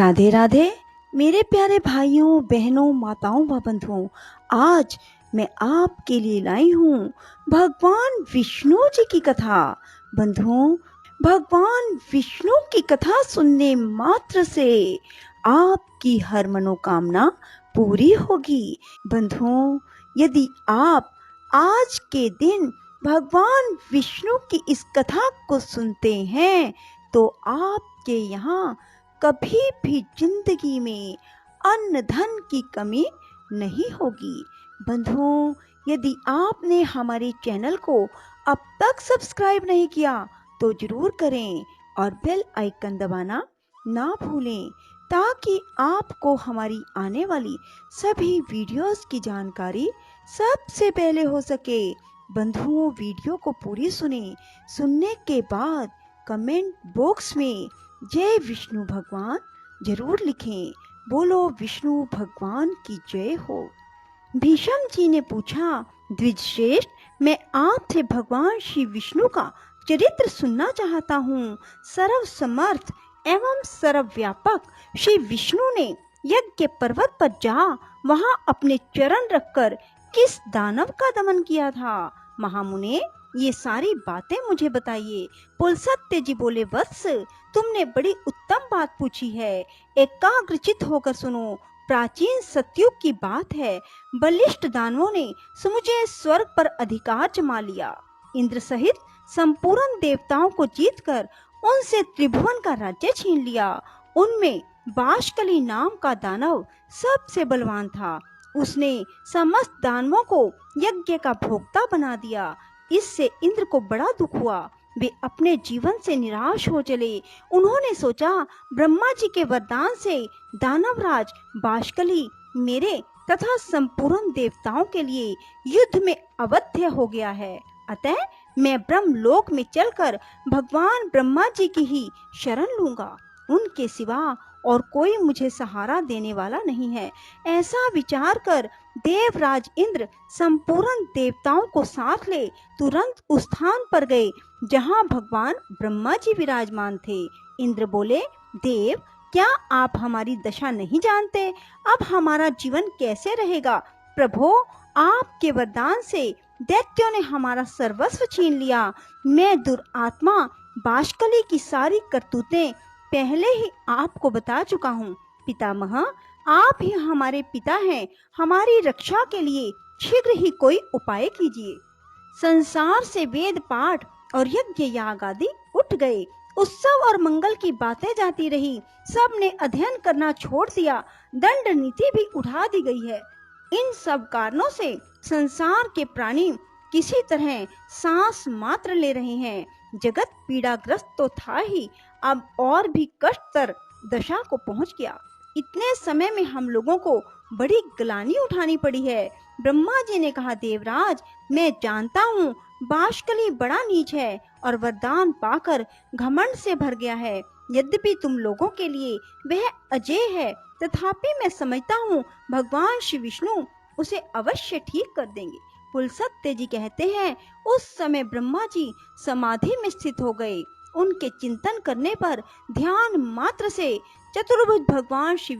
राधे राधे मेरे प्यारे भाइयों बहनों माताओं व बंधुओं। आज मैं आपके लिए लाई हूँ भगवान विष्णु जी की कथा। बंधुओं, भगवान विष्णु की कथा सुनने मात्र से आपकी हर मनोकामना पूरी होगी। बंधुओं, यदि आप आज के दिन भगवान विष्णु की इस कथा को सुनते हैं तो आपके यहाँ कभी भी जिंदगी में अन्न धन की कमी नहीं होगी। बंधुओं, यदि आपने हमारे चैनल को अब तक सब्सक्राइब नहीं किया तो जरूर करें और बेल आइकन दबाना ना भूलें ताकि आपको हमारी आने वाली सभी वीडियोस की जानकारी सबसे पहले हो सके। बंधुओं, वीडियो को पूरी सुनने के बाद कमेंट बॉक्स में जय विष्णु भगवान जरूर लिखें। बोलो विष्णु भगवान की जय हो। भीष्म जी ने पूछा, द्विजश्रेष्ठ, मैं आपसे भगवान श्री विष्णु का चरित्र सुनना चाहता हूँ। सर्व समर्थ एवं सर्वव्यापक श्री विष्णु ने यज्ञ पर्वत पर जा वहां अपने चरण रखकर किस दानव का दमन किया था? महामुने, ये सारी बातें मुझे बताइए। पुलस्त्य जी बोले, वत्स, तुमने बड़ी उत्तम बात पूछी है। एकाग्रचित होकर सुनो। प्राचीन सतयुग की बात है। बलिष्ठ दानवों ने समुचे स्वर्ग पर अधिकार जमा लिया। इंद्र सहित संपूर्ण देवताओं को जीतकर उनसे त्रिभुवन का राज्य छीन लिया। उनमें बाष्कली नाम का दानव सबसे बलवान था। उसने समस्त दानवों को यज्ञ का भोक्ता बना दिया। इससे इंद्र को बड़ा दुख हुआ। वे अपने जीवन से निराश हो चले। उन्होंने सोचा, ब्रह्मा जी के वरदान से दानवराज बाष्कली मेरे तथा संपूर्ण देवताओं के लिए युद्ध में अवध्य हो गया है। अतः मैं ब्रह्मलोक में चलकर भगवान ब्रह्मा जी की ही शरण लूंगा। उनके सिवा और कोई मुझे सहारा देने वाला नहीं है। ऐसा विचार कर देवराज इंद्र संपूर्ण देवताओं को साथ ले तुरंत उस स्थान पर गए जहां भगवान ब्रह्मा जी विराजमान थे। इंद्र बोले, देव, क्या आप हमारी दशा नहीं जानते? अब हमारा जीवन कैसे रहेगा? प्रभो, आपके वरदान से दैत्यों ने हमारा सर्वस्व छीन लिया। मैं दुरात्मा बाष्कली की सारी करतूतें पहले ही आपको बता चुका हूँ। पितामह, आप ही हमारे पिता हैं। हमारी रक्षा के लिए शीघ्र ही कोई उपाय कीजिए। संसार से वेद पाठ और यज्ञ याग आदि उठ गए। उत्सव और मंगल की बातें जाती रही। सब ने अध्ययन करना छोड़ दिया। दंड नीति भी उठा दी गई है। इन सब कारणों से संसार के प्राणी किसी तरह सांस मात्र ले रहे हैं। जगत पीड़ाग्रस्त तो था ही, अब और भी कष्टतर दशा को पहुंच गया। इतने समय में हम लोगों को बड़ी ग्लानि उठानी पड़ी है। ब्रह्मा जी ने कहा, देवराज, मैं जानता हूँ बाष्कली बड़ा नीच है और वरदान पाकर घमंड से भर गया है। यद्यपि तुम लोगों के लिए वह अजय है, तथापि मैं समझता हूँ भगवान श्री विष्णु उसे अवश्य ठीक कर देंगे। पुलस्त्य जी कहते हैं, उस समय ब्रह्मा जी समाधि में स्थित हो गए। उनके चिंतन करने पर ध्यान मात्र से चतुर्भुज भगवान श्री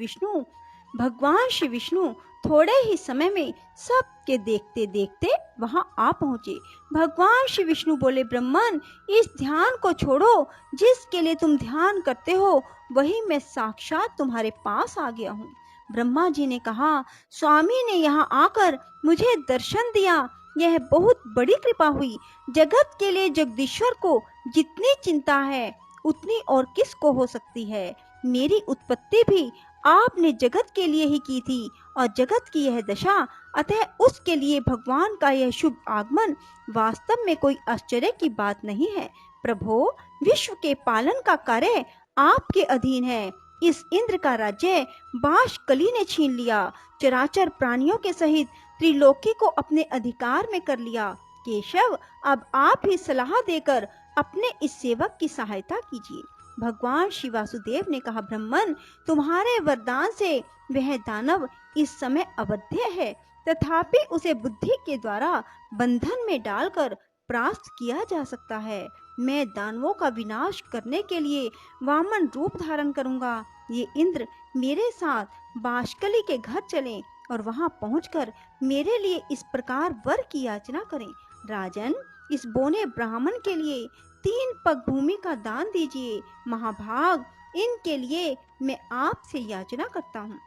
विष्णु थोड़े ही समय में सबके देखते देखते वहां आ पहुंचे। भगवान श्री विष्णु बोले, ब्रह्मन, इस ध्यान को छोड़ो। जिसके लिए तुम ध्यान करते हो वही मैं साक्षात तुम्हारे पास आ गया हूँ। ब्रह्मा जी ने कहा, स्वामी ने यहाँ आकर मुझे दर्शन दिया, यह बहुत बड़ी कृपा हुई। जगत के लिए जगदीश्वर को जितनी चिंता है उतनी और किसको हो सकती है। मेरी उत्पत्ति भी आपने जगत के लिए ही की थी और जगत की यह दशा, अतः उसके लिए भगवान का यह शुभ आगमन वास्तव में कोई आश्चर्य की बात नहीं है। प्रभो, विश्व के पालन का कार्य आपके अधीन है। इस इंद्र का राज्य बाष्कली ने छीन लिया। चराचर प्राणियों के सहित त्रिलोकी को अपने अधिकार में कर लिया। केशव, अब आप ही सलाह देकर अपने इस सेवक की सहायता कीजिए। भगवान श्री वासुदेव ने कहा, ब्रह्मन, तुम्हारे वरदान से वह दानव इस समय अवध्य है, तथापि उसे बुद्धि के द्वारा बंधन में डालकर परास्त किया जा सकता है। मैं दानवों का विनाश करने के लिए वामन रूप धारण करूंगा। ये इंद्र मेरे साथ बाष्कली के घर चलें और वहां पहुंचकर मेरे लिए इस प्रकार वर की याचना करें। राजन, इस बोने ब्राह्मण के लिए 3 पग भूमि का दान दीजिए। महाभाग, इनके लिए मैं आपसे याचना करता हूँ।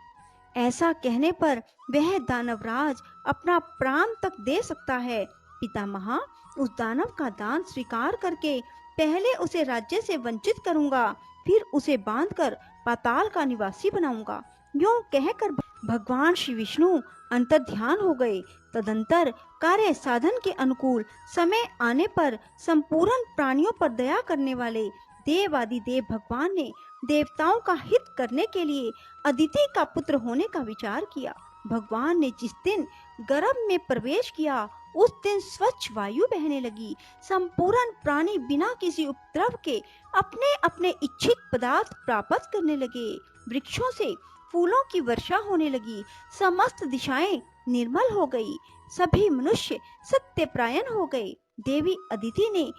ऐसा कहने पर वह दानवराज अपना प्राण तक दे सकता है। पितामह, उस दानव का दान स्वीकार करके पहले उसे राज्य से वंचित करूंगा, फिर उसे बांधकर पाताल का निवासी बनाऊंगा। यूं कहकर भगवान श्री विष्णु अंतर्ध्यान हो गए। तदंतर कार्य साधन के अनुकूल समय आने पर संपूर्ण प्राणियों पर दया करने वाले देवादिदेव भगवान ने देवताओं का हित करने के लिए अदिति का पुत्र होने का विचार किया। भगवान ने जिस दिन गर्भ में प्रवेश किया, उस दिन स्वच्छ वायु बहने लगी। संपूर्ण प्राणी बिना किसी उपद्रव के अपने अपने इच्छित पदार्थ प्राप्त करने लगे। वृक्षों से फूलों की वर्षा होने लगी। समस्त दिशाएं निर्मल हो गई। सभी मनुष्य सत्यपरायण हो गए। देवी अदिति ने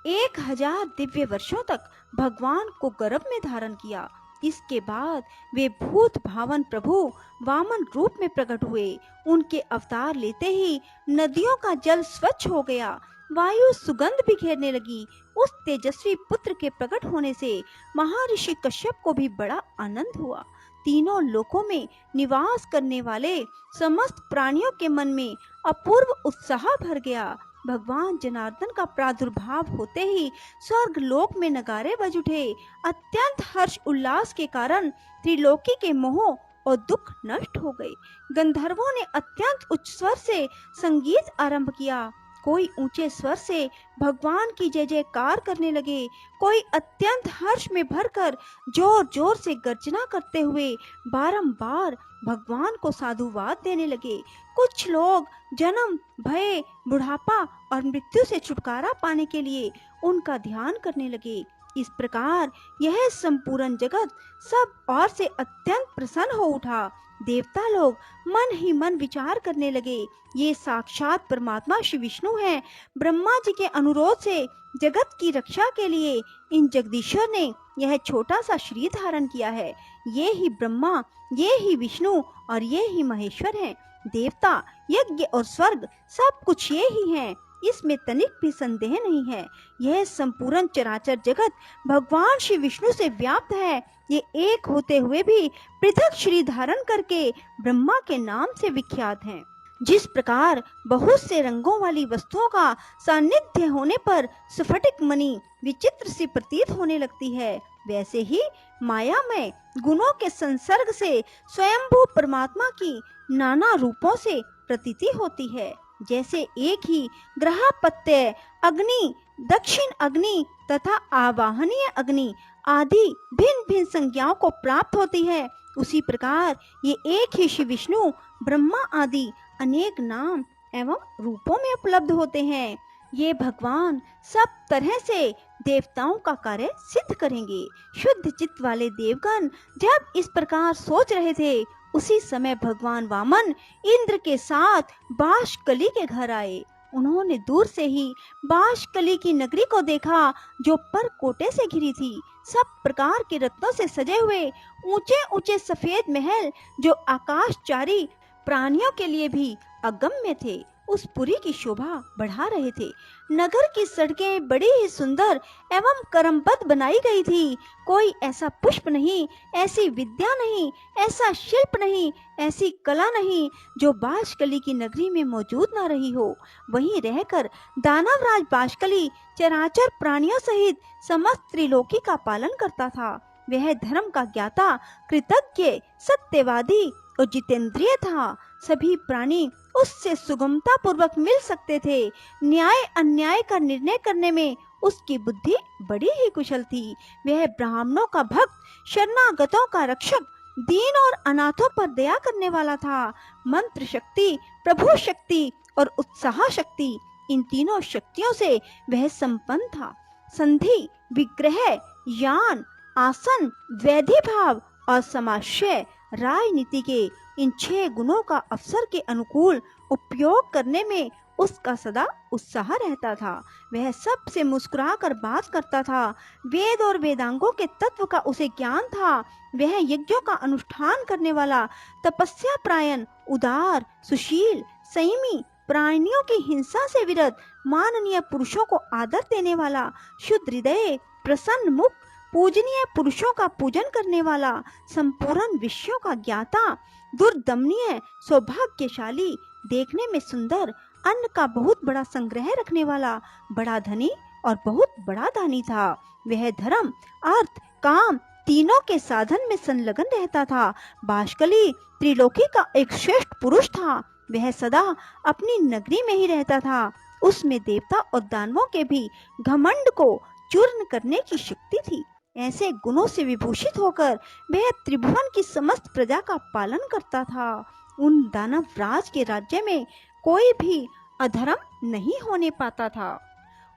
1000 दिव्य वर्षों तक भगवान को गर्भ में धारण किया। इसके बाद वे भूत भावन प्रभु वामन रूप में प्रकट हुए। उनके अवतार लेते ही नदियों का जल स्वच्छ हो गया, वायु सुगंध बिखेरने लगी। उस तेजस्वी पुत्र के प्रकट होने से महर्षि कश्यप को भी बड़ा आनंद हुआ। तीनों लोकों में निवास करने वाले समस्त प्राणियों के मन में अपूर्व उत्साह भर गया। भगवान जनार्दन का प्रादुर्भाव होते ही स्वर्ग लोक में नगारे बज उठे। अत्यंत हर्ष उल्लास के कारण त्रिलोकी के मोह और दुख नष्ट हो गए। गंधर्वों ने अत्यंत उच्च स्वर से संगीत आरंभ किया। कोई ऊंचे स्वर से भगवान की जय जयकार करने लगे, कोई अत्यंत हर्ष में भरकर जोर जोर से गर्जना करते हुए बारंबार भगवान को साधुवाद देने लगे। कुछ लोग जन्म, भय, बुढ़ापा और मृत्यु से छुटकारा पाने के लिए उनका ध्यान करने लगे। इस प्रकार यह संपूर्ण जगत सब ओर से अत्यंत प्रसन्न हो उठा। देवता लोग मन ही मन विचार करने लगे, ये साक्षात परमात्मा श्री विष्णु हैं। ब्रह्मा जी के अनुरोध से जगत की रक्षा के लिए इन जगदीश्वर ने यह छोटा सा शरीर धारण किया है। ये ही ब्रह्मा, ये ही विष्णु और ये ही महेश्वर हैं। देवता, यज्ञ और स्वर्ग सब कुछ ये ही हैं। इसमें तनिक भी संदेह नहीं है। यह संपूर्ण चराचर जगत भगवान श्री विष्णु से व्याप्त है। ये एक होते हुए भी पृथक शरीर धारण करके ब्रह्मा के नाम से विख्यात हैं। जिस प्रकार बहुत से रंगों वाली वस्तुओं का सानिध्य होने पर स्फटिक मणि विचित्र सी प्रतीत होने लगती है, वैसे ही मायामय गुणों के संसर्ग से स्वयंभू परमात्मा की नाना रूपों से प्रतीति होती है। जैसे एक ही ग्रहपत्य अग्नि, दक्षिण अग्नि तथा आवाहनीय अग्नि आदि भिन्न भिन्न संज्ञाओं को प्राप्त होती है, उसी प्रकार ये एक ही श्री विष्णु ब्रह्मा आदि अनेक नाम एवं रूपों में उपलब्ध होते हैं। ये भगवान सब तरह से देवताओं का कार्य सिद्ध करेंगे। शुद्ध चित्त वाले देवगण जब इस प्रकार सोच रहे थे, उसी समय भगवान वामन इंद्र के साथ बाष्कली के घर आए। उन्होंने दूर से ही बाष्कली की नगरी को देखा, जो परकोटे से घिरी थी। सब प्रकार के रत्नों से सजे हुए ऊंचे ऊंचे सफेद महल, जो आकाशचारी प्राणियों के लिए भी अगम्य थे, उस पुरी की शोभा बढ़ा रहे थे। नगर की सड़कें बड़ी ही सुंदर एवं क्रमबद्ध बनाई गई थी। कोई ऐसा पुष्प नहीं, ऐसी विद्या नहीं, ऐसा शिल्प नहीं, ऐसी कला नहीं जो बाष्कली की नगरी में मौजूद न रही हो। वहीं रहकर दानवराज बाष्कली चराचर प्राणियों सहित समस्त त्रिलोकी का पालन करता था। वह धर्म का ज्ञाता, कृतज्ञ, सत्यवादी और जितेंद्रिय था। सभी प्राणी उससे सुगमता पूर्वक मिल सकते थे। न्याय अन्याय का निर्णय करने में उसकी बुद्धि बड़ी ही कुशल थी। वह ब्राह्मणों का भक्त, शरणागतों का रक्षक, दीन और अनाथों पर दया करने वाला था। मंत्र शक्ति, प्रभु शक्ति और उत्साह शक्ति, इन तीनों शक्तियों से वह संपन्न था। संधि, विग्रह, यान, आसन, वैधि भाव और समाशय राजनीति के इन 6 गुणों का अवसर के अनुकूल उपयोग करने में उसका सदा उत्साह रहता था। वह सबसे मुस्कुराकर बात करता था। वेद और वेदांगों के तत्व का उसे ज्ञान था। वह यज्ञों का अनुष्ठान करने वाला, तपस्या प्रायण, उदार, सुशील, संयमी, प्राणियों की हिंसा से विरत, माननीय पुरुषों को आदर देने वाला, शुद्ध हृदय, प्रसन्न मुख, पूजनीय पुरुषों का पूजन करने वाला, संपूर्ण विषयों का ज्ञाता, दुर्दमनीय, सौभाग्यशाली, देखने में सुंदर, अन्न का बहुत बड़ा संग्रह रखने वाला, बड़ा धनी और बहुत बड़ा दानी था। वह धर्म, अर्थ, काम तीनों के साधन में संलग्न रहता था। बाष्कली त्रिलोकी का एक श्रेष्ठ पुरुष था। वह सदा अपनी नगरी में ही रहता था। उसमें देवता और दानवों के भी घमंड को चूर्ण करने की शक्ति थी। ऐसे गुणों से विभूषित होकर वह त्रिभुवन की समस्त प्रजा का पालन करता था। उन दानव राज के राज्य में कोई भी अधर्म नहीं होने पाता था।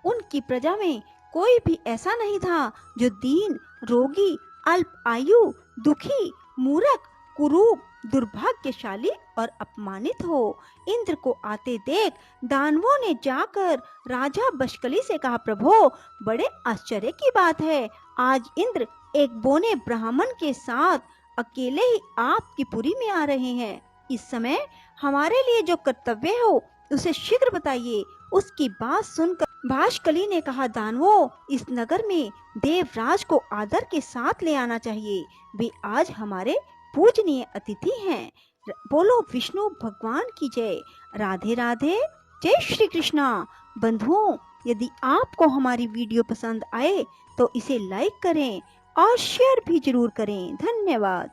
उनकी प्रजा में कोई भी ऐसा नहीं था जो दीन, रोगी, अल्प आयु, दुखी, मूर्ख, कुरूप, दुर्भाग्यशाली और अपमानित हो। इंद्र को आते देख दानवों ने जाकर राजा बशकली से कहा, प्रभो, बड़े आश्चर्य की बात है, आज इंद्र एक बोने ब्राह्मण के साथ अकेले ही आपकी पुरी में आ रहे हैं। इस समय हमारे लिए जो कर्तव्य हो उसे शीघ्र बताइए। उसकी बात सुनकर बाष्कली ने कहा, दानवों, इस नगर में देवराज को आदर के साथ ले आना चाहिए। वे आज हमारे पूजनीय अतिथि हैं। बोलो विष्णु भगवान की जय। राधे राधे। जय श्री कृष्णा। बंधुओं, यदि आपको हमारी वीडियो पसंद आए तो इसे लाइक करें और शेयर भी जरूर करें। धन्यवाद।